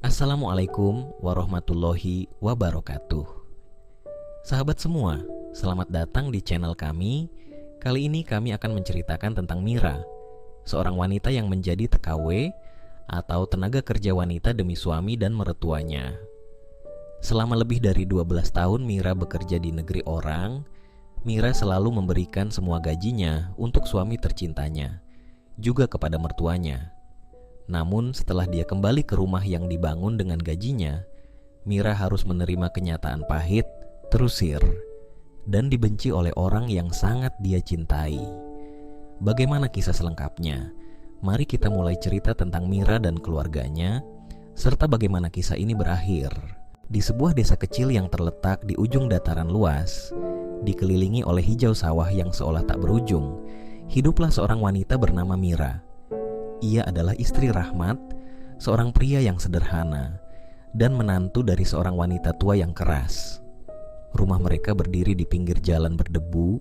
Assalamualaikum warahmatullahi wabarakatuh. Sahabat semua, selamat datang di channel kami. Kali ini kami akan menceritakan tentang Mira, seorang wanita yang menjadi TKW atau tenaga kerja wanita demi suami dan mertuanya. Selama lebih dari 12 tahun Mira bekerja di negeri orang, Mira selalu memberikan semua gajinya untuk suami tercintanya, juga kepada mertuanya. Namun setelah dia kembali ke rumah yang dibangun dengan gajinya, Mira harus menerima kenyataan pahit, terusir, dan dibenci oleh orang yang sangat dia cintai. Bagaimana kisah selengkapnya? Mari kita mulai cerita tentang Mira dan keluarganya, serta bagaimana kisah ini berakhir. Di sebuah desa kecil yang terletak di ujung dataran luas, dikelilingi oleh hijau sawah yang seolah tak berujung, hiduplah seorang wanita bernama Mira. Ia adalah istri Rahmat, seorang pria yang sederhana, dan menantu dari seorang wanita tua yang keras. Rumah mereka berdiri di pinggir jalan berdebu,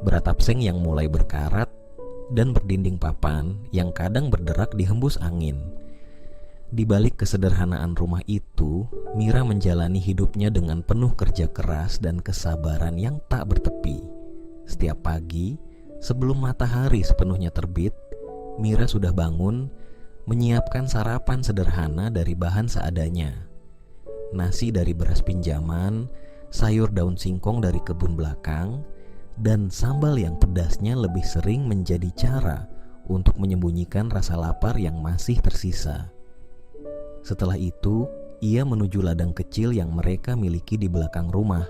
beratap seng yang mulai berkarat, dan berdinding papan yang kadang berderak dihembus angin. Di balik kesederhanaan rumah itu, Mira menjalani hidupnya dengan penuh kerja keras dan kesabaran yang tak bertepi. Setiap pagi, sebelum matahari sepenuhnya terbit, Mira sudah bangun, menyiapkan sarapan sederhana dari bahan seadanya. Nasi dari beras pinjaman, sayur daun singkong dari kebun belakang, dan sambal yang pedasnya lebih sering menjadi cara untuk menyembunyikan rasa lapar yang masih tersisa. Setelah itu, ia menuju ladang kecil yang mereka miliki di belakang rumah,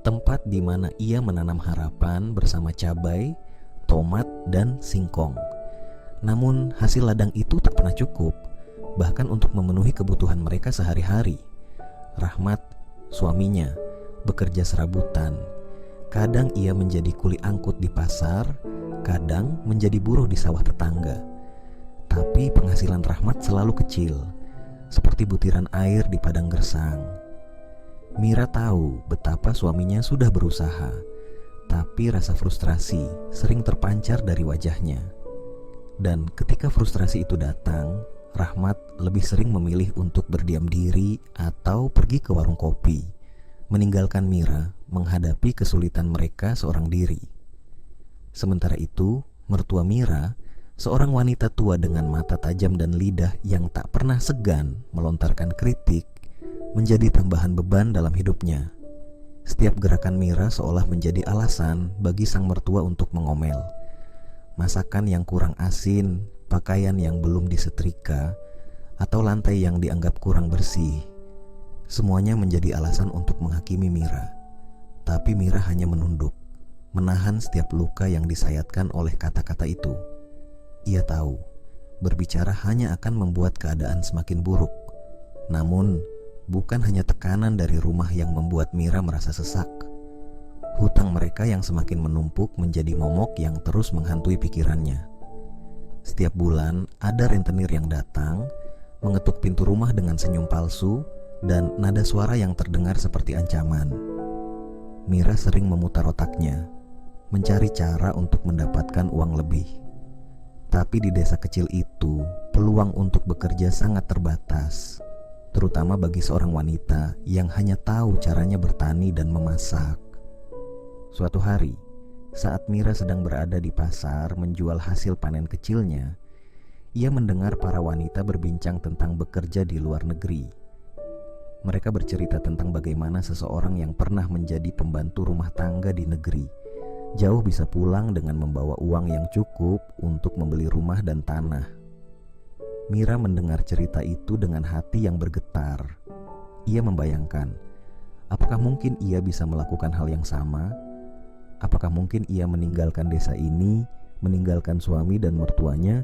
tempat di mana ia menanam harapan bersama cabai, tomat, dan singkong. Namun hasil ladang itu tak pernah cukup, bahkan untuk memenuhi kebutuhan mereka sehari-hari. Rahmat, suaminya, bekerja serabutan. Kadang ia menjadi kuli angkut di pasar, kadang menjadi buruh di sawah tetangga. Tapi penghasilan Rahmat selalu kecil, seperti butiran air di padang gersang. Mira tahu betapa suaminya sudah berusaha, tapi rasa frustrasi sering terpancar dari wajahnya. Dan ketika frustrasi itu datang, Rahmat lebih sering memilih untuk berdiam diri atau pergi ke warung kopi, meninggalkan Mira menghadapi kesulitan mereka seorang diri. Sementara itu, mertua Mira, seorang wanita tua dengan mata tajam dan lidah yang tak pernah segan melontarkan kritik, menjadi tambahan beban dalam hidupnya. Setiap gerakan Mira seolah menjadi alasan bagi sang mertua untuk mengomel. Masakan yang kurang asin, pakaian yang belum disetrika, atau lantai yang dianggap kurang bersih, semuanya menjadi alasan untuk menghakimi Mira. Tapi Mira hanya menunduk, menahan setiap luka yang disayatkan oleh kata-kata itu. Ia tahu, berbicara hanya akan membuat keadaan semakin buruk. Namun, bukan hanya tekanan dari rumah yang membuat Mira merasa sesak. Hutang mereka yang semakin menumpuk menjadi momok yang terus menghantui pikirannya. Setiap bulan ada rentenir yang datang, mengetuk pintu rumah dengan senyum palsu dan nada suara yang terdengar seperti ancaman. Mira sering memutar otaknya, mencari cara untuk mendapatkan uang lebih. Tapi di desa kecil itu, peluang untuk bekerja sangat terbatas, terutama bagi seorang wanita yang hanya tahu caranya bertani dan memasak. Suatu hari, saat Mira sedang berada di pasar menjual hasil panen kecilnya, ia mendengar para wanita berbincang tentang bekerja di luar negeri. Mereka bercerita tentang bagaimana seseorang yang pernah menjadi pembantu rumah tangga di negeri jauh bisa pulang dengan membawa uang yang cukup untuk membeli rumah dan tanah. Mira mendengar cerita itu dengan hati yang bergetar. Ia membayangkan, apakah mungkin ia bisa melakukan hal yang sama? Apakah mungkin ia meninggalkan desa ini, meninggalkan suami dan mertuanya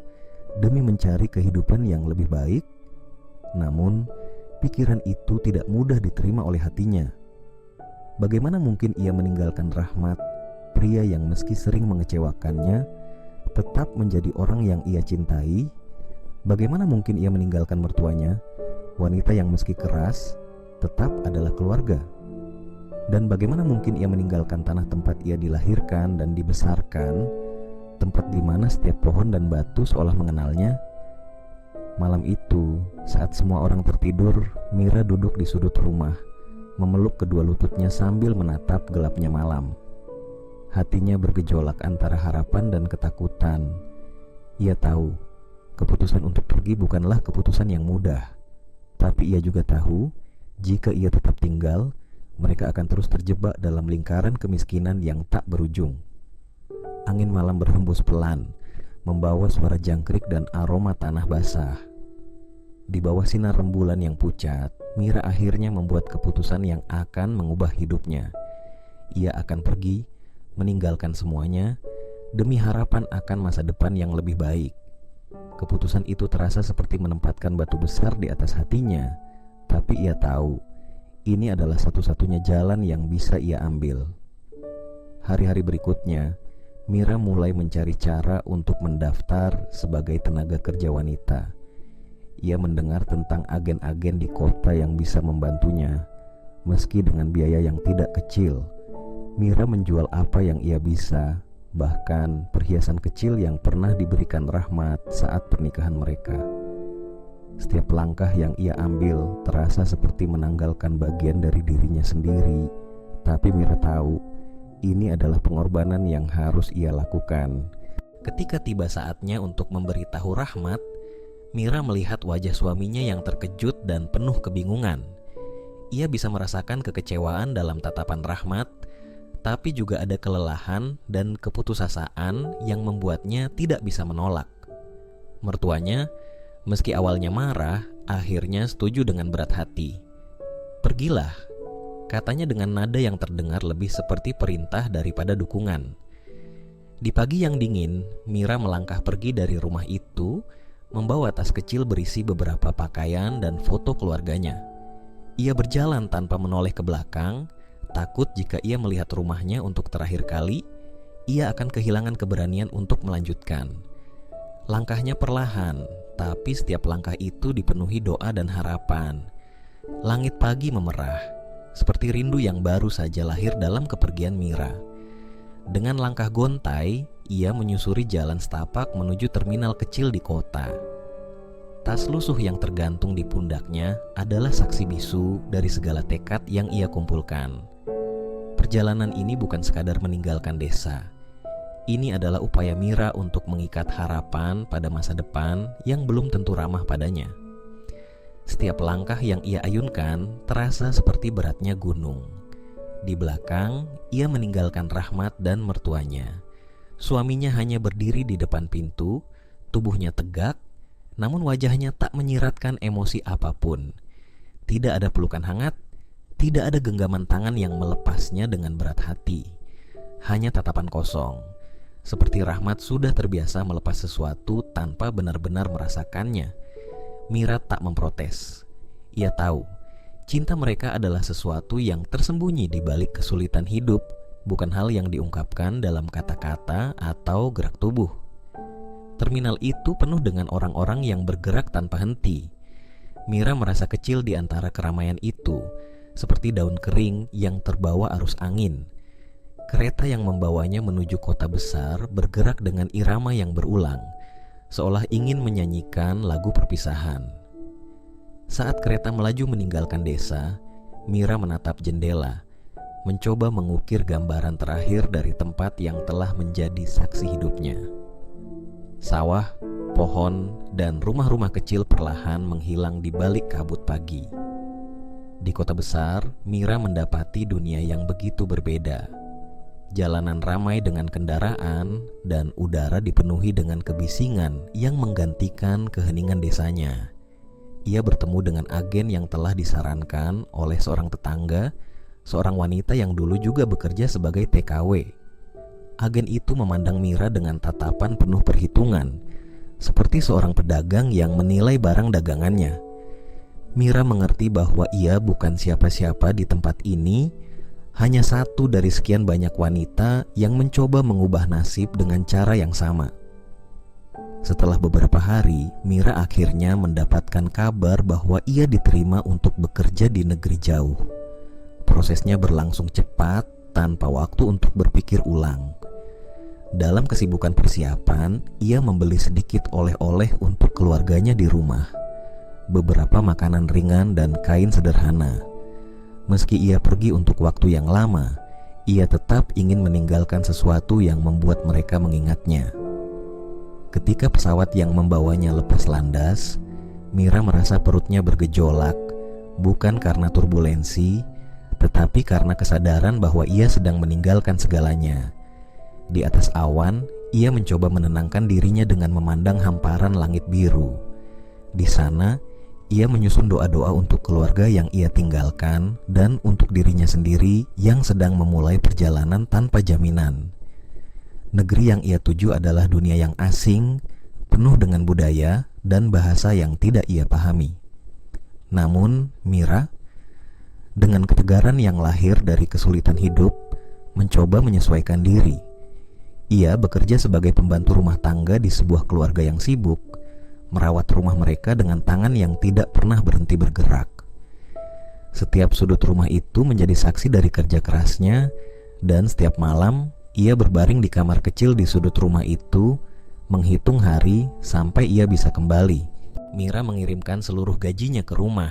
demi mencari kehidupan yang lebih baik? Namun, pikiran itu tidak mudah diterima oleh hatinya. Bagaimana mungkin ia meninggalkan Rahmat, pria yang meski sering mengecewakannya, tetap menjadi orang yang ia cintai? Bagaimana mungkin ia meninggalkan mertuanya, wanita yang meski keras, tetap adalah keluarga? Dan bagaimana mungkin ia meninggalkan tanah tempat ia dilahirkan dan dibesarkan, tempat di mana setiap pohon dan batu seolah mengenalnya? Malam itu, saat semua orang tertidur, Mira duduk di sudut rumah, memeluk kedua lututnya sambil menatap gelapnya malam. Hatinya bergejolak antara harapan dan ketakutan. Ia tahu, keputusan untuk pergi bukanlah keputusan yang mudah. Tapi ia juga tahu, jika ia tetap tinggal, mereka akan terus terjebak dalam lingkaran kemiskinan yang tak berujung. Angin malam berhembus pelan, membawa suara jangkrik dan aroma tanah basah. Di bawah sinar rembulan yang pucat, Mira akhirnya membuat keputusan yang akan mengubah hidupnya. Ia akan pergi, meninggalkan semuanya, demi harapan akan masa depan yang lebih baik. Keputusan itu terasa seperti menempatkan batu besar di atas hatinya, tapi ia tahu, ini adalah satu-satunya jalan yang bisa ia ambil. Hari-hari berikutnya, Mira mulai mencari cara untuk mendaftar sebagai tenaga kerja wanita. Ia mendengar tentang agen-agen di kota yang bisa membantunya. Meski dengan biaya yang tidak kecil, Mira menjual apa yang ia bisa, bahkan perhiasan kecil yang pernah diberikan Rahmat saat pernikahan mereka. Setiap langkah yang ia ambil terasa seperti menanggalkan bagian dari dirinya sendiri. Tapi Mira tahu, ini adalah pengorbanan yang harus ia lakukan. Ketika tiba saatnya untuk memberitahu Rahmat, Mira melihat wajah suaminya yang terkejut dan penuh kebingungan. Ia bisa merasakan kekecewaan dalam tatapan Rahmat, tapi juga ada kelelahan dan keputusasaan yang membuatnya tidak bisa menolak. Mertuanya, meski awalnya marah, akhirnya setuju dengan berat hati. "Pergilah," katanya dengan nada yang terdengar lebih seperti perintah daripada dukungan. Di pagi yang dingin, Mira melangkah pergi dari rumah itu, membawa tas kecil berisi beberapa pakaian dan foto keluarganya. Ia berjalan tanpa menoleh ke belakang, takut jika ia melihat rumahnya untuk terakhir kali, ia akan kehilangan keberanian untuk melanjutkan. Langkahnya perlahan, tapi setiap langkah itu dipenuhi doa dan harapan. Langit pagi memerah, seperti rindu yang baru saja lahir dalam kepergian Mira. Dengan langkah gontai, ia menyusuri jalan setapak menuju terminal kecil di kota. Tas lusuh yang tergantung di pundaknya adalah saksi bisu dari segala tekad yang ia kumpulkan. Perjalanan ini bukan sekadar meninggalkan desa. Ini adalah upaya Mira untuk mengikat harapan pada masa depan yang belum tentu ramah padanya. Setiap langkah yang ia ayunkan terasa seperti beratnya gunung. Di belakang, ia meninggalkan Rahmat dan mertuanya. Suaminya hanya berdiri di depan pintu, tubuhnya tegak, namun wajahnya tak menyiratkan emosi apapun. Tidak ada pelukan hangat, tidak ada genggaman tangan yang melepasnya dengan berat hati. Hanya tatapan kosong, seperti Rahmat sudah terbiasa melepas sesuatu tanpa benar-benar merasakannya. Mira tak memprotes. Ia tahu, cinta mereka adalah sesuatu yang tersembunyi di balik kesulitan hidup, bukan hal yang diungkapkan dalam kata-kata atau gerak tubuh. Terminal itu penuh dengan orang-orang yang bergerak tanpa henti. Mira merasa kecil di antara keramaian itu, seperti daun kering yang terbawa arus angin. Kereta yang membawanya menuju kota besar bergerak dengan irama yang berulang, seolah ingin menyanyikan lagu perpisahan. Saat kereta melaju meninggalkan desa, Mira menatap jendela, mencoba mengukir gambaran terakhir dari tempat yang telah menjadi saksi hidupnya. Sawah, pohon, dan rumah-rumah kecil perlahan menghilang di balik kabut pagi. Di kota besar, Mira mendapati dunia yang begitu berbeda. Jalanan ramai dengan kendaraan dan udara dipenuhi dengan kebisingan yang menggantikan keheningan desanya. Ia bertemu dengan agen yang telah disarankan oleh seorang tetangga, seorang wanita yang dulu juga bekerja sebagai TKW. Agen itu memandang Mira dengan tatapan penuh perhitungan, seperti seorang pedagang yang menilai barang dagangannya. Mira mengerti bahwa ia bukan siapa-siapa di tempat ini, hanya satu dari sekian banyak wanita yang mencoba mengubah nasib dengan cara yang sama. Setelah beberapa hari, Mira akhirnya mendapatkan kabar bahwa ia diterima untuk bekerja di negeri jauh. Prosesnya berlangsung cepat tanpa waktu untuk berpikir ulang. Dalam kesibukan persiapan, ia membeli sedikit oleh-oleh untuk keluarganya di rumah. Beberapa makanan ringan dan kain sederhana. Meski ia pergi untuk waktu yang lama, ia tetap ingin meninggalkan sesuatu yang membuat mereka mengingatnya. Ketika pesawat yang membawanya lepas landas, Mira merasa perutnya bergejolak, bukan karena turbulensi, tetapi karena kesadaran bahwa ia sedang meninggalkan segalanya. Di atas awan, ia mencoba menenangkan dirinya dengan memandang hamparan langit biru. Di sana, ia menyusun doa-doa untuk keluarga yang ia tinggalkan dan untuk dirinya sendiri yang sedang memulai perjalanan tanpa jaminan. Negeri yang ia tuju adalah dunia yang asing, penuh dengan budaya dan bahasa yang tidak ia pahami. Namun, Mira, dengan ketegaran yang lahir dari kesulitan hidup, mencoba menyesuaikan diri. Ia bekerja sebagai pembantu rumah tangga di sebuah keluarga yang sibuk, merawat rumah mereka dengan tangan yang tidak pernah berhenti bergerak. Setiap sudut rumah itu menjadi saksi dari kerja kerasnya, dan setiap malam ia berbaring di kamar kecil di sudut rumah itu, menghitung hari sampai ia bisa kembali. Mira mengirimkan seluruh gajinya ke rumah.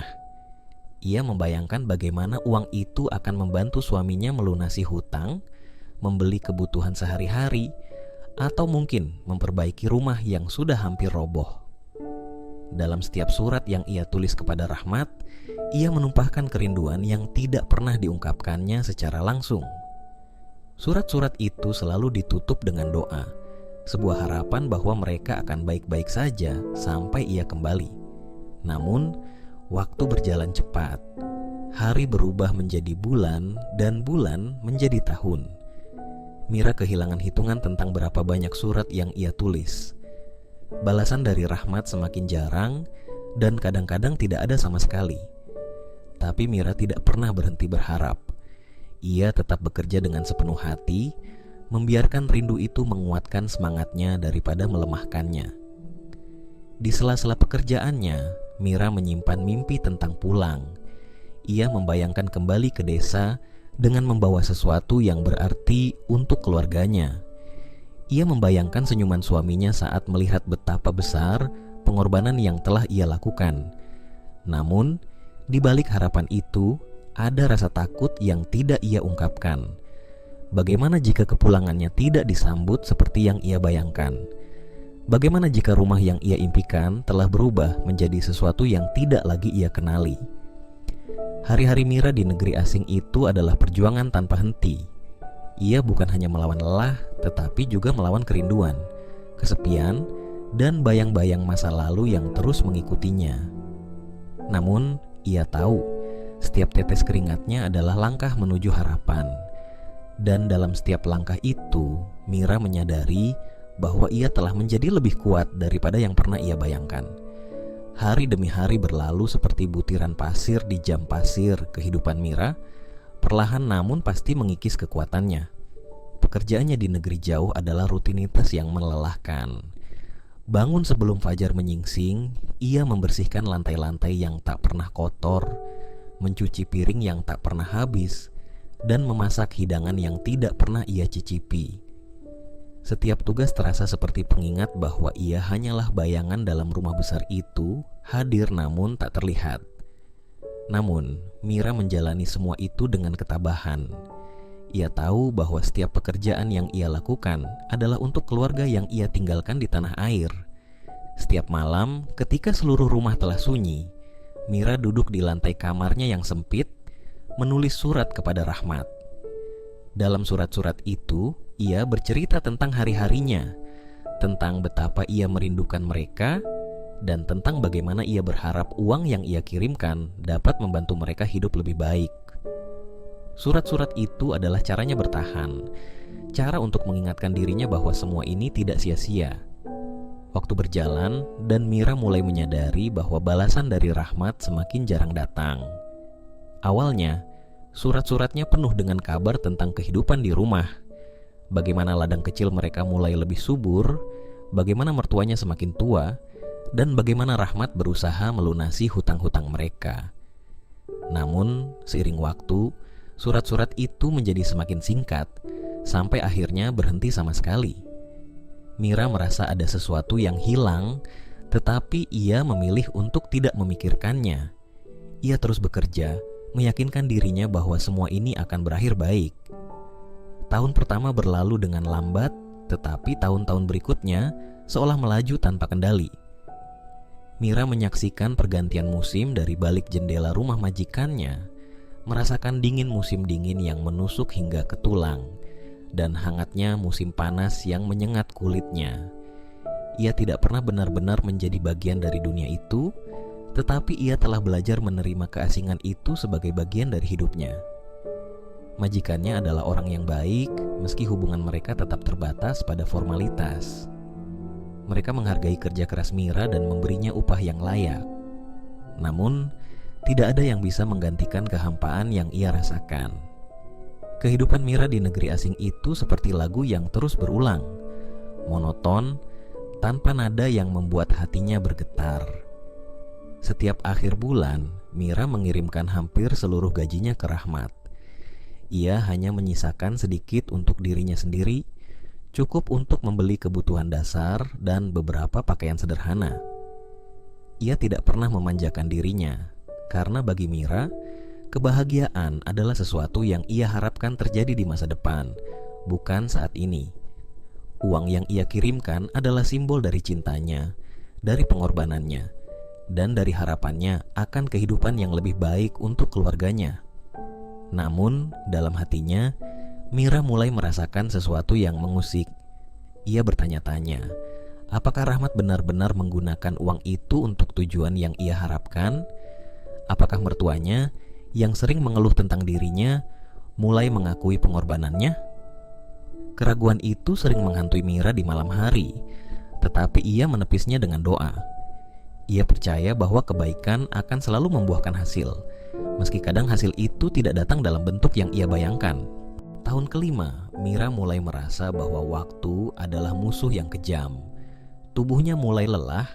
Ia membayangkan bagaimana uang itu akan membantu suaminya melunasi hutang, membeli kebutuhan sehari-hari, atau mungkin memperbaiki rumah yang sudah hampir roboh. Dalam setiap surat yang ia tulis kepada Rahmat, ia menumpahkan kerinduan yang tidak pernah diungkapkannya secara langsung. Surat-surat itu selalu ditutup dengan doa, sebuah harapan bahwa mereka akan baik-baik saja sampai ia kembali. Namun, waktu berjalan cepat. Hari berubah menjadi bulan dan bulan menjadi tahun. Mira kehilangan hitungan tentang berapa banyak surat yang ia tulis. Balasan dari Rahmat semakin jarang dan kadang-kadang tidak ada sama sekali. Tapi Mira tidak pernah berhenti berharap. Ia tetap bekerja dengan sepenuh hati, membiarkan rindu itu menguatkan semangatnya daripada melemahkannya. Di sela-sela pekerjaannya, Mira menyimpan mimpi tentang pulang. Ia membayangkan kembali ke desa dengan membawa sesuatu yang berarti untuk keluarganya. Ia membayangkan senyuman suaminya saat melihat betapa besar pengorbanan yang telah ia lakukan. Namun, di balik harapan itu, ada rasa takut yang tidak ia ungkapkan. Bagaimana jika kepulangannya tidak disambut seperti yang ia bayangkan? Bagaimana jika rumah yang ia impikan telah berubah menjadi sesuatu yang tidak lagi ia kenali? Hari-hari Mira di negeri asing itu adalah perjuangan tanpa henti. Ia bukan hanya melawan lelah, tetapi juga melawan kerinduan, kesepian, dan bayang-bayang masa lalu yang terus mengikutinya. Namun, ia tahu, setiap tetes keringatnya adalah langkah menuju harapan. Dan dalam setiap langkah itu, Mira menyadari bahwa ia telah menjadi lebih kuat daripada yang pernah ia bayangkan. Hari demi hari berlalu seperti butiran pasir di jam pasir kehidupan Mira, perlahan namun pasti mengikis kekuatannya. Pekerjaannya di negeri jauh adalah rutinitas yang melelahkan. Bangun sebelum fajar menyingsing, ia membersihkan lantai-lantai yang tak pernah kotor, mencuci piring yang tak pernah habis, dan memasak hidangan yang tidak pernah ia cicipi. Setiap tugas terasa seperti pengingat bahwa ia hanyalah bayangan dalam rumah besar itu, hadir namun tak terlihat. Namun, Mira menjalani semua itu dengan ketabahan. Ia tahu bahwa setiap pekerjaan yang ia lakukan adalah untuk keluarga yang ia tinggalkan di tanah air. Setiap malam, ketika seluruh rumah telah sunyi, Mira duduk di lantai kamarnya yang sempit, menulis surat kepada Rahmat. Dalam surat-surat itu, ia bercerita tentang hari-harinya, tentang betapa ia merindukan mereka, dan tentang bagaimana ia berharap uang yang ia kirimkan dapat membantu mereka hidup lebih baik. Surat-surat itu adalah caranya bertahan, cara untuk mengingatkan dirinya bahwa semua ini tidak sia-sia. Waktu berjalan, dan Mira mulai menyadari bahwa balasan dari Rahmat semakin jarang datang. Awalnya, surat-suratnya penuh dengan kabar tentang kehidupan di rumah. Bagaimana ladang kecil mereka mulai lebih subur, bagaimana mertuanya semakin tua, dan bagaimana Rahmat berusaha melunasi hutang-hutang mereka. Namun, seiring waktu, surat-surat itu menjadi semakin singkat, sampai akhirnya berhenti sama sekali. Mira merasa ada sesuatu yang hilang, tetapi ia memilih untuk tidak memikirkannya. Ia terus bekerja, meyakinkan dirinya bahwa semua ini akan berakhir baik. Tahun pertama berlalu dengan lambat, tetapi tahun-tahun berikutnya seolah melaju tanpa kendali. Mira menyaksikan pergantian musim dari balik jendela rumah majikannya, merasakan dingin musim dingin yang menusuk hingga ke tulang, dan hangatnya musim panas yang menyengat kulitnya. Ia tidak pernah benar-benar menjadi bagian dari dunia itu, tetapi ia telah belajar menerima keasingan itu sebagai bagian dari hidupnya. Majikannya adalah orang yang baik, meski hubungan mereka tetap terbatas pada formalitas. Mereka menghargai kerja keras Mira dan memberinya upah yang layak. Namun, tidak ada yang bisa menggantikan kehampaan yang ia rasakan. Kehidupan Mira di negeri asing itu seperti lagu yang terus berulang, monoton, tanpa nada yang membuat hatinya bergetar. Setiap akhir bulan, Mira mengirimkan hampir seluruh gajinya ke Rahmat. Ia hanya menyisakan sedikit untuk dirinya sendiri, cukup untuk membeli kebutuhan dasar dan beberapa pakaian sederhana. Ia tidak pernah memanjakan dirinya, karena bagi Mira, kebahagiaan adalah sesuatu yang ia harapkan terjadi di masa depan, bukan saat ini. Uang yang ia kirimkan adalah simbol dari cintanya, dari pengorbanannya, dan dari harapannya akan kehidupan yang lebih baik untuk keluarganya. Namun, dalam hatinya, Mira mulai merasakan sesuatu yang mengusik. Ia bertanya-tanya, apakah Rahmat benar-benar menggunakan uang itu untuk tujuan yang ia harapkan? Apakah mertuanya yang sering mengeluh tentang dirinya mulai mengakui pengorbanannya? Keraguan itu sering menghantui Mira di malam hari, tetapi ia menepisnya dengan doa. Ia percaya bahwa kebaikan akan selalu membuahkan hasil, meski kadang hasil itu tidak datang dalam bentuk yang ia bayangkan. Tahun kelima, Mira mulai merasa bahwa waktu adalah musuh yang kejam. Tubuhnya mulai lelah,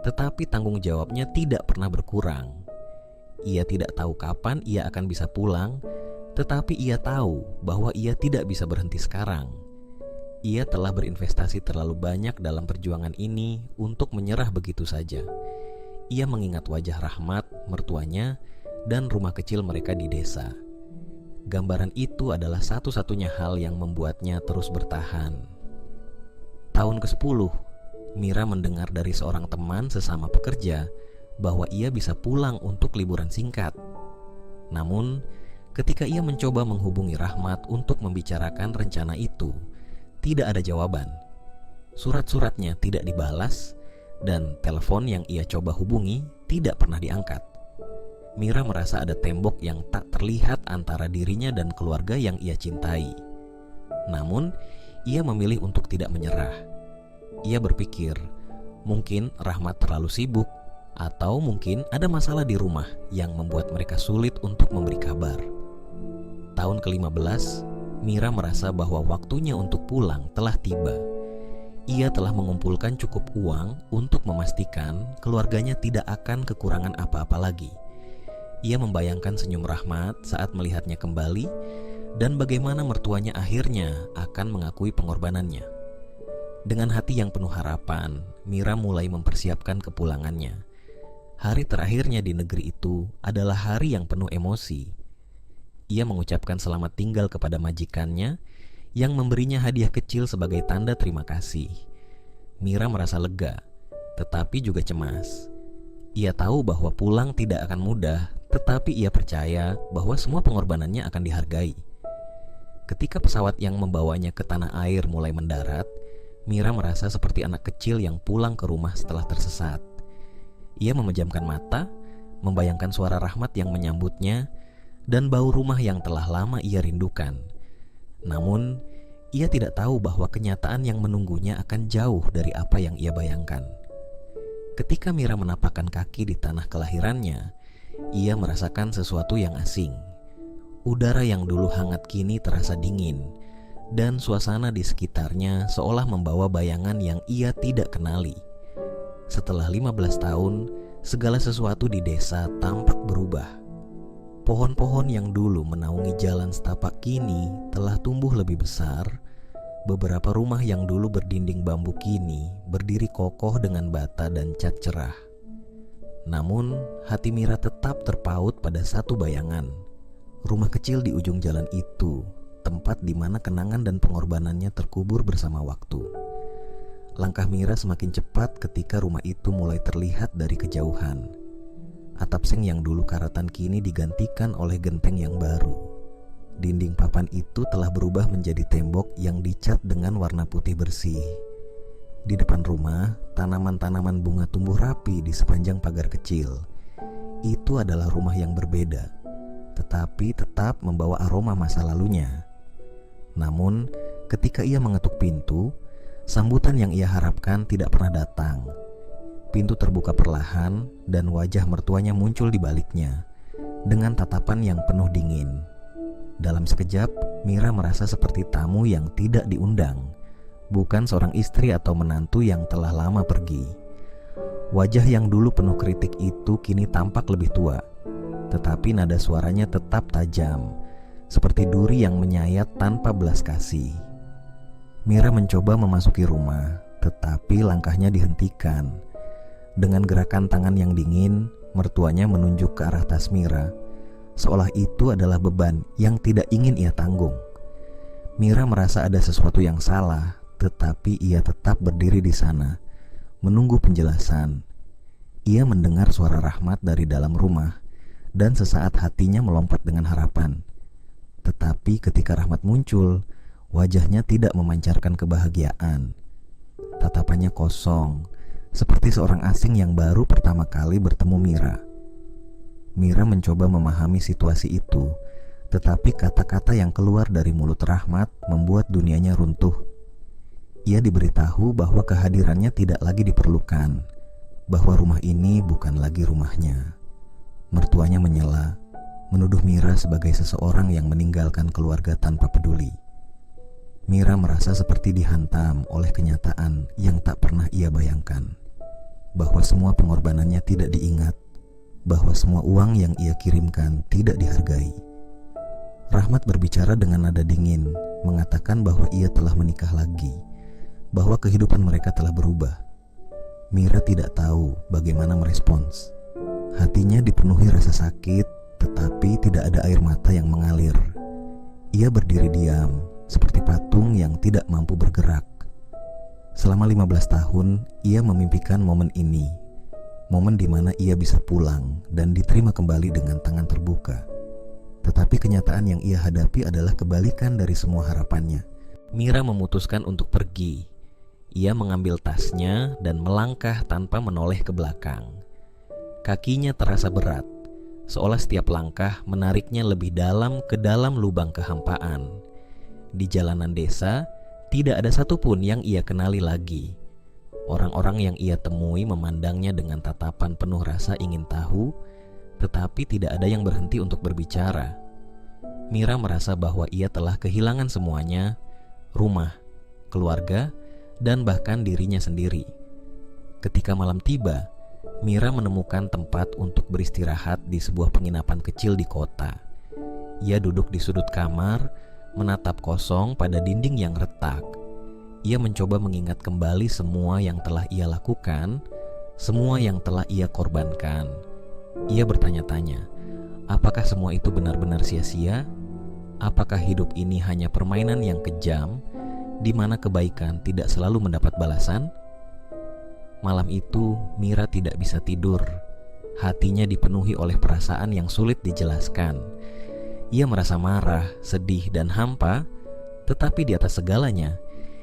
tetapi tanggung jawabnya tidak pernah berkurang. Ia tidak tahu kapan ia akan bisa pulang, tetapi ia tahu bahwa ia tidak bisa berhenti sekarang. Ia telah berinvestasi terlalu banyak dalam perjuangan ini untuk menyerah begitu saja. Ia mengingat wajah Rahmat, mertuanya, dan rumah kecil mereka di desa. Gambaran itu adalah satu-satunya hal yang membuatnya terus bertahan. Tahun ke-10, Mira mendengar dari seorang teman sesama pekerja bahwa ia bisa pulang untuk liburan singkat. Namun, ketika ia mencoba menghubungi Rahmat untuk membicarakan rencana itu, tidak ada jawaban. Surat-suratnya tidak dibalas, dan telepon yang ia coba hubungi tidak pernah diangkat. Mira merasa ada tembok yang tak terlihat antara dirinya dan keluarga yang ia cintai. Namun, ia memilih untuk tidak menyerah. Ia berpikir, mungkin Rahmat terlalu sibuk, atau mungkin ada masalah di rumah yang membuat mereka sulit untuk memberi kabar. Tahun ke-15, Mira merasa bahwa waktunya untuk pulang telah tiba. Ia telah mengumpulkan cukup uang untuk memastikan keluarganya tidak akan kekurangan apa-apa lagi. Ia membayangkan senyum Rahmat saat melihatnya kembali, dan bagaimana mertuanya akhirnya akan mengakui pengorbanannya. Dengan hati yang penuh harapan, Mira mulai mempersiapkan kepulangannya. Hari terakhirnya di negeri itu adalah hari yang penuh emosi. Ia mengucapkan selamat tinggal kepada majikannya yang memberinya hadiah kecil sebagai tanda terima kasih. Mira merasa lega, tetapi juga cemas. Ia tahu bahwa pulang tidak akan mudah, tetapi ia percaya bahwa semua pengorbanannya akan dihargai. Ketika pesawat yang membawanya ke tanah air mulai mendarat, Mira merasa seperti anak kecil yang pulang ke rumah setelah tersesat. Ia memejamkan mata, membayangkan suara Rahmat yang menyambutnya, dan bau rumah yang telah lama ia rindukan. Namun, ia tidak tahu bahwa kenyataan yang menunggunya akan jauh dari apa yang ia bayangkan. Ketika Mira menapakkan kaki di tanah kelahirannya, ia merasakan sesuatu yang asing. Udara yang dulu hangat kini terasa dingin, dan suasana di sekitarnya seolah membawa bayangan yang ia tidak kenali. Setelah 15 tahun, segala sesuatu di desa tampak berubah. Pohon-pohon yang dulu menaungi jalan setapak kini telah tumbuh lebih besar. Beberapa rumah yang dulu berdinding bambu kini berdiri kokoh dengan bata dan cat cerah. Namun, hati Mira tetap terpaut pada satu bayangan. Rumah kecil di ujung jalan itu, tempat di mana kenangan dan pengorbanannya terkubur bersama waktu. Langkah Mira semakin cepat ketika rumah itu mulai terlihat dari kejauhan. Atap seng yang dulu karatan kini digantikan oleh genteng yang baru. Dinding papan itu telah berubah menjadi tembok yang dicat dengan warna putih bersih. Di depan rumah, tanaman-tanaman bunga tumbuh rapi di sepanjang pagar kecil. Itu adalah rumah yang berbeda, tetapi tetap membawa aroma masa lalunya. Namun, ketika ia mengetuk pintu, sambutan yang ia harapkan tidak pernah datang. Pintu terbuka perlahan dan wajah mertuanya muncul di baliknya, dengan tatapan yang penuh dingin. Dalam sekejap, Mira merasa seperti tamu yang tidak diundang, bukan seorang istri atau menantu yang telah lama pergi. Wajah yang dulu penuh kritik itu kini tampak lebih tua, tetapi nada suaranya tetap tajam, seperti duri yang menyayat tanpa belas kasih. Mira mencoba memasuki rumah, tetapi langkahnya dihentikan. Dengan gerakan tangan yang dingin, mertuanya menunjuk ke arah tas Mira, seolah itu adalah beban yang tidak ingin ia tanggung. Mira merasa ada sesuatu yang salah, tetapi ia tetap berdiri di sana, menunggu penjelasan. Ia mendengar suara Rahmat dari dalam rumah, dan sesaat hatinya melompat dengan harapan. Tetapi ketika Rahmat muncul, wajahnya tidak memancarkan kebahagiaan. Tatapannya kosong, seperti seorang asing yang baru pertama kali bertemu Mira. Mira mencoba memahami situasi itu, tetapi kata-kata yang keluar dari mulut Rahmat membuat dunianya runtuh. Ia diberitahu bahwa kehadirannya tidak lagi diperlukan, bahwa rumah ini bukan lagi rumahnya. Mertuanya menyela, menuduh Mira sebagai seseorang yang meninggalkan keluarga tanpa peduli. Mira merasa seperti dihantam oleh kenyataan yang tak pernah ia bayangkan, bahwa semua pengorbanannya tidak diingat, bahwa semua uang yang ia kirimkan tidak dihargai. Rahmat berbicara dengan nada dingin, mengatakan bahwa ia telah menikah lagi, bahwa kehidupan mereka telah berubah. Mira tidak tahu bagaimana merespons. Hatinya dipenuhi rasa sakit, tetapi tidak ada air mata yang mengalir. Ia berdiri diam, seperti patung yang tidak mampu bergerak. Selama 15 tahun, ia memimpikan momen ini. Momen di mana ia bisa pulang dan diterima kembali dengan tangan terbuka. Tetapi kenyataan yang ia hadapi adalah kebalikan dari semua harapannya. Mira memutuskan untuk pergi. Ia mengambil tasnya dan melangkah tanpa menoleh ke belakang. Kakinya terasa berat, seolah setiap langkah menariknya lebih dalam ke dalam lubang kehampaan. Di jalanan desa, tidak ada satupun yang ia kenali lagi. Orang-orang yang ia temui memandangnya dengan tatapan penuh rasa ingin tahu, tetapi tidak ada yang berhenti untuk berbicara. Mira merasa bahwa ia telah kehilangan semuanya, rumah, keluarga, dan bahkan dirinya sendiri. Ketika malam tiba, Mira menemukan tempat untuk beristirahat di sebuah penginapan kecil di kota. Ia duduk di sudut kamar, menatap kosong pada dinding yang retak. Ia mencoba mengingat kembali semua yang telah ia lakukan, semua yang telah ia korbankan. Ia bertanya-tanya, apakah semua itu benar-benar sia-sia? Apakah hidup ini hanya permainan yang kejam, di mana kebaikan tidak selalu mendapat balasan? Malam itu, Mira tidak bisa tidur. Hatinya dipenuhi oleh perasaan yang sulit dijelaskan. Ia merasa marah, sedih, dan hampa, tetapi di atas segalanya,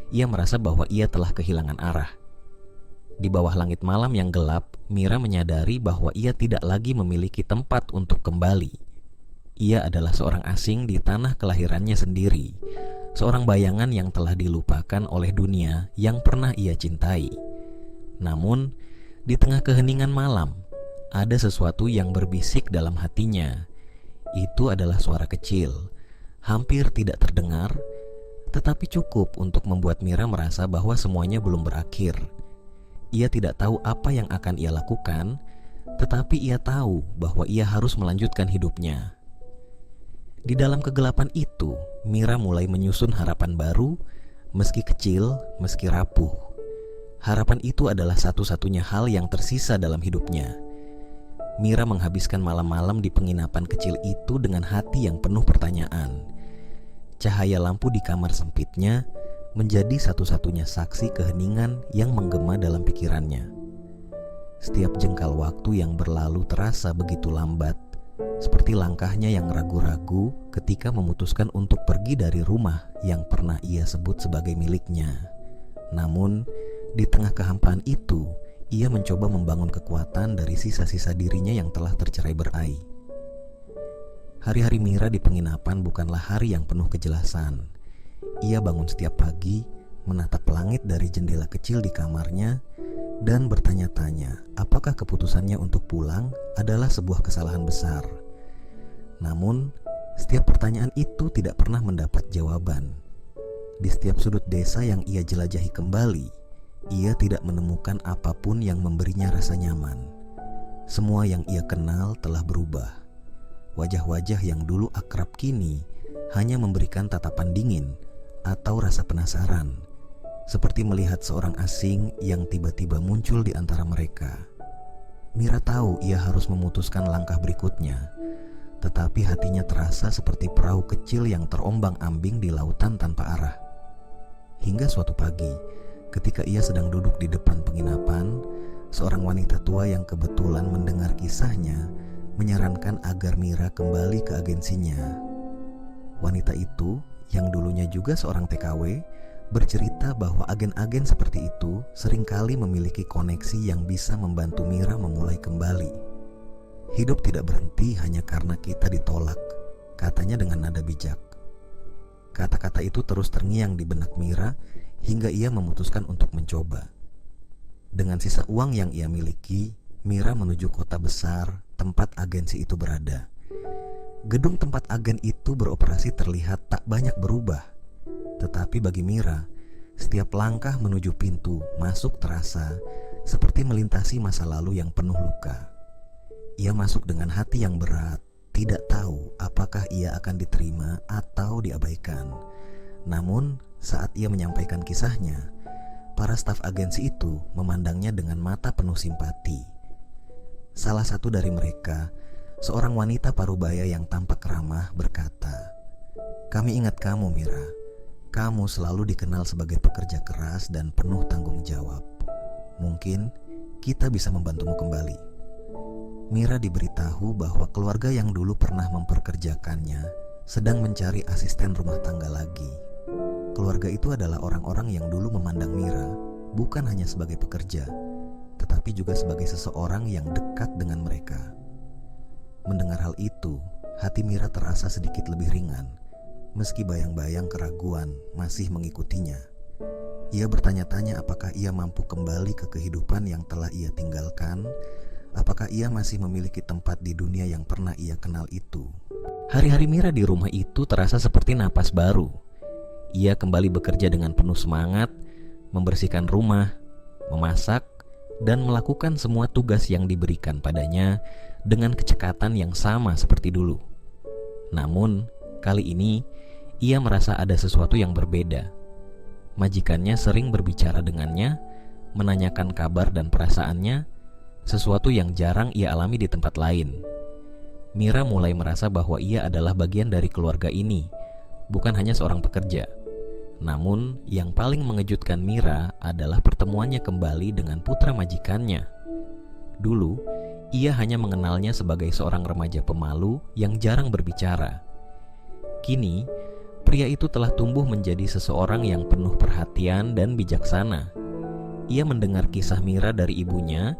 ia merasa bahwa ia telah kehilangan arah. Di bawah langit malam yang gelap, Mira menyadari bahwa ia tidak lagi memiliki tempat untuk kembali. Ia adalah seorang asing di tanah kelahirannya sendiri, seorang bayangan yang telah dilupakan oleh dunia yang pernah ia cintai. Namun, di tengah keheningan malam, ada sesuatu yang berbisik dalam hatinya. Itu adalah suara kecil, hampir tidak terdengar, tetapi cukup untuk membuat Mira merasa bahwa semuanya belum berakhir. Ia tidak tahu apa yang akan ia lakukan, tetapi ia tahu bahwa ia harus melanjutkan hidupnya. Di dalam kegelapan itu, Mira mulai menyusun harapan baru Meski kecil, meski rapuh, harapan itu adalah satu-satunya hal yang tersisa dalam hidupnya. Mira menghabiskan malam-malam di penginapan kecil itu dengan hati yang penuh pertanyaan. Cahaya lampu di kamar sempitnya menjadi satu-satunya saksi keheningan yang menggema dalam pikirannya. Setiap jengkal waktu yang berlalu terasa begitu lambat, seperti langkahnya yang ragu-ragu ketika memutuskan untuk pergi dari rumah yang pernah ia sebut sebagai miliknya. Namun, di tengah kehampaan itu, ia mencoba membangun kekuatan dari sisa-sisa dirinya yang telah tercerai-berai. Hari-hari Mira di penginapan bukanlah hari yang penuh kejelasan. Ia bangun setiap pagi, menatap langit dari jendela kecil di kamarnya, dan bertanya-tanya apakah keputusannya untuk pulang adalah sebuah kesalahan besar. Namun, setiap pertanyaan itu tidak pernah mendapat jawaban. Di setiap sudut desa yang ia jelajahi kembali, ia tidak menemukan apapun yang memberinya rasa nyaman. Semua yang ia kenal telah berubah. Wajah-wajah yang dulu akrab kini hanya memberikan tatapan dingin atau rasa penasaran, seperti melihat seorang asing yang tiba-tiba muncul di antara mereka. Mira tahu ia harus memutuskan langkah berikutnya, tetapi hatinya terasa seperti perahu kecil yang terombang-ambing di lautan tanpa arah. Hingga suatu pagi, ketika ia sedang duduk di depan penginapan, seorang wanita tua yang kebetulan mendengar kisahnya menyarankan agar Mira kembali ke agensinya. Wanita itu, yang dulunya juga seorang TKW, bercerita bahwa agen-agen seperti itu seringkali memiliki koneksi yang bisa membantu Mira memulai kembali. Hidup tidak berhenti hanya karena kita ditolak, katanya dengan nada bijak. Kata-kata itu terus terngiang di benak Mira hingga ia memutuskan untuk mencoba. Dengan sisa uang yang ia miliki, Mira menuju kota besar tempat agensi itu berada. Gedung tempat agen itu beroperasi terlihat tak banyak berubah, tetapi bagi Mira, setiap langkah menuju pintu masuk terasa seperti melintasi masa lalu yang penuh luka. Ia masuk dengan hati yang berat, tidak tahu apakah ia akan diterima atau diabaikan. Namun, saat ia menyampaikan kisahnya, para staf agensi itu memandangnya dengan mata penuh simpati. Salah satu dari mereka, seorang wanita parubaya yang tampak ramah, berkata, "Kami ingat kamu, Mira. Kamu selalu dikenal sebagai pekerja keras dan penuh tanggung jawab. Mungkin kita bisa membantumu kembali." Mira diberitahu bahwa keluarga yang dulu pernah memperkerjakannya sedang mencari asisten rumah tangga lagi. Keluarga itu adalah orang-orang yang dulu memandang Mira bukan hanya sebagai pekerja, tetapi juga sebagai seseorang yang dekat dengan mereka. Mendengar hal itu, hati Mira terasa sedikit lebih ringan, meski bayang-bayang keraguan masih mengikutinya. Ia bertanya-tanya apakah ia mampu kembali ke kehidupan yang telah ia tinggalkan, apakah ia masih memiliki tempat di dunia yang pernah ia kenal itu. Hari-hari Mira di rumah itu terasa seperti napas baru. Ia kembali bekerja dengan penuh semangat, membersihkan rumah, memasak, dan melakukan semua tugas yang diberikan padanya dengan kecekatan yang sama seperti dulu. Namun, kali ini ia merasa ada sesuatu yang berbeda. Majikannya sering berbicara dengannya, menanyakan kabar dan perasaannya, sesuatu yang jarang ia alami di tempat lain. Mira mulai merasa bahwa ia adalah bagian dari keluarga ini, bukan hanya seorang pekerja. Namun, yang paling mengejutkan Mira adalah pertemuannya kembali dengan putra majikannya. Dulu, ia hanya mengenalnya sebagai seorang remaja pemalu yang jarang berbicara. Kini, pria itu telah tumbuh menjadi seseorang yang penuh perhatian dan bijaksana. Ia mendengar kisah Mira dari ibunya,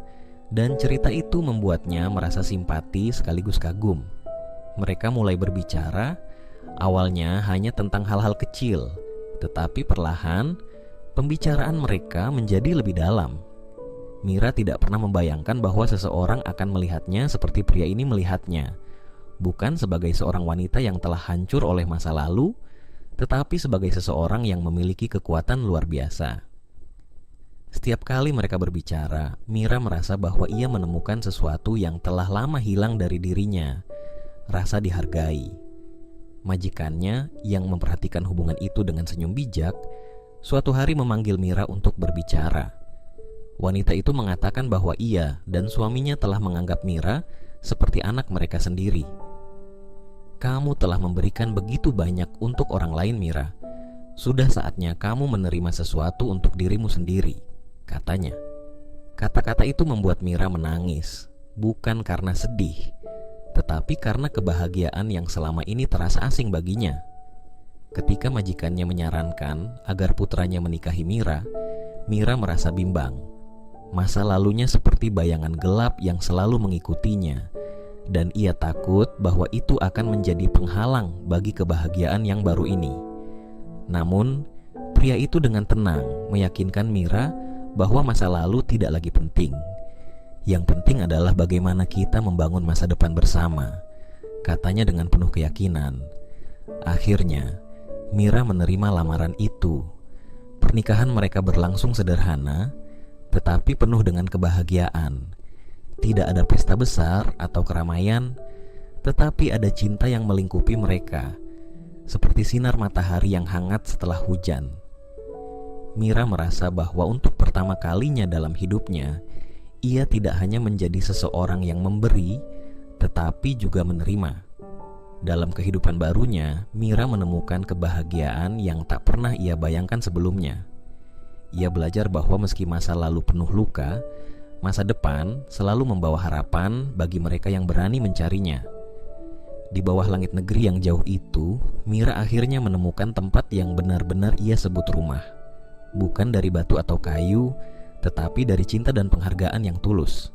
dan cerita itu membuatnya merasa simpati sekaligus kagum. Mereka mulai berbicara, awalnya hanya tentang hal-hal kecil, tetapi perlahan pembicaraan mereka menjadi lebih dalam. Mira tidak pernah membayangkan bahwa seseorang akan melihatnya seperti pria ini melihatnya, bukan sebagai seorang wanita yang telah hancur oleh masa lalu, tetapi sebagai seseorang yang memiliki kekuatan luar biasa. Setiap kali mereka berbicara, Mira merasa bahwa ia menemukan sesuatu yang telah lama hilang dari dirinya, rasa dihargai. Majikannya yang memperhatikan hubungan itu dengan senyum bijak suatu hari memanggil Mira untuk berbicara. Wanita itu mengatakan bahwa ia dan suaminya telah menganggap Mira seperti anak mereka sendiri. Kamu telah memberikan begitu banyak untuk orang lain, Mira. Sudah saatnya kamu menerima sesuatu untuk dirimu sendiri, katanya. Kata-kata itu membuat Mira menangis, bukan karena sedih, tetapi karena kebahagiaan yang selama ini terasa asing baginya. Ketika majikannya menyarankan agar putranya menikahi Mira, Mira merasa bimbang. Masa lalunya seperti bayangan gelap yang selalu mengikutinya, dan ia takut bahwa itu akan menjadi penghalang bagi kebahagiaan yang baru ini. Namun, pria itu dengan tenang meyakinkan Mira bahwa masa lalu tidak lagi penting. Yang penting adalah bagaimana kita membangun masa depan bersama, katanya dengan penuh keyakinan. Akhirnya, Mira menerima lamaran itu. Pernikahan mereka berlangsung sederhana, tetapi penuh dengan kebahagiaan. Tidak ada pesta besar atau keramaian, tetapi ada cinta yang melingkupi mereka, seperti sinar matahari yang hangat setelah hujan. Mira merasa bahwa untuk pertama kalinya dalam hidupnya, ia tidak hanya menjadi seseorang yang memberi, tetapi juga menerima. Dalam kehidupan barunya, Mira menemukan kebahagiaan yang tak pernah ia bayangkan sebelumnya. Ia belajar bahwa meski masa lalu penuh luka, masa depan selalu membawa harapan bagi mereka yang berani mencarinya. Di bawah langit negeri yang jauh itu, Mira akhirnya menemukan tempat yang benar-benar ia sebut rumah. Bukan dari batu atau kayu, tetapi dari cinta dan penghargaan yang tulus.